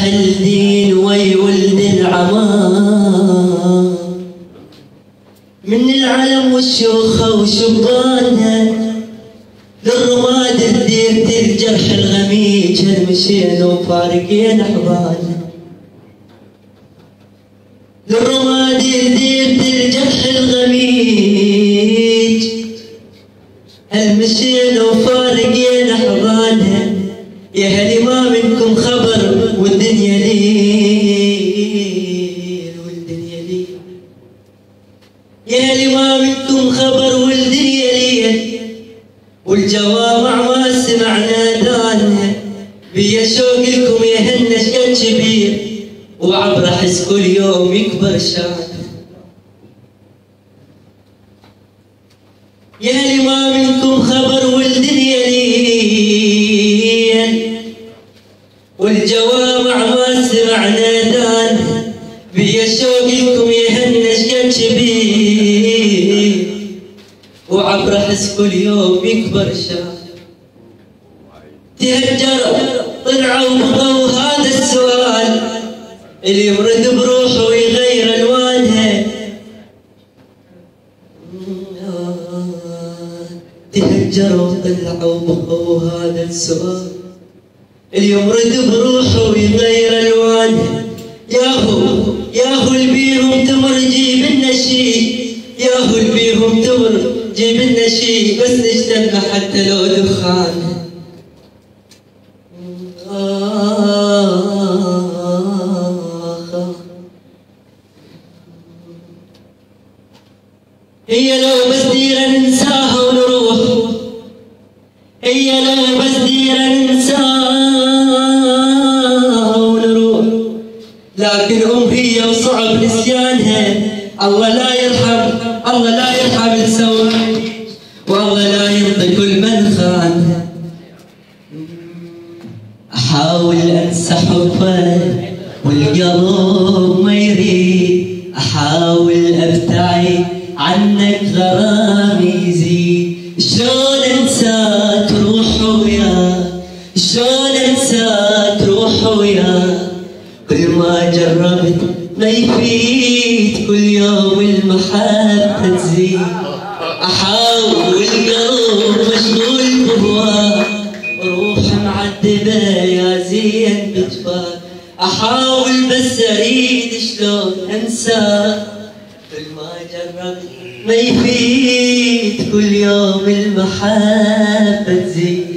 الدين وي ولد العمار، من العلم والشوخة وشبانها للرماد الديرة الجرح الغميج، هالمشينا وفارقين احضانها. للرماد الديرة الجرح الغميج، هالمشينا وفارقين احضانها. يا هلي ما منكم خبر والدنيا ليل والدنيا ليل، يا هلي ما منكم خبر والدنيا ليل، والجوامع ما سمعنا دانها. بيا شوق لكم يا هنش كان كبير، وعبر احس كل يوم يكبر شانه. يا هلي ما منكم خبر والدنيا ليل، والجوامع ما سمعنا دانها. بيا شوق لكم يا هنش كان كبير، وعبر احس كل يوم يكبر شان. تهجروا طلعوا وبقوا هذا السؤال، اللي يمرد بروحه ويغير الوانها. تهجروا طلعوا وبقوا هذا السؤال، اللي يمرد بروحه ويغير الوانها. ياهو اللي بيهم تمر جيب لنا شي، ياهو اللي بيهم تمر جيب لنا شي، بس نجتمع حتى لو دخان. هي لو بس ديرة ننساها ونروح، هي لو بس ديرة ننساها ونروح، لكن هي وصعب نسيانها. الله لا يرحم، الله لا يرحم السوء، والله لا ينطي كل من خانها. احاول انسى حبك والقلب ما يريد، احاول ابتعد عنك غرامي يزيد. شلون انساك روح وياك، شلون انساك روح وياك، كل ما جربت ما يفيد، كل يوم المحبة تزيد. احاول القلب مشغول بهواك، روح معذبة يا زين بجفاك. احاول بس اريد شلون انساك، كل ما جربت ما يفيد، كل يوم المحبة تزيد.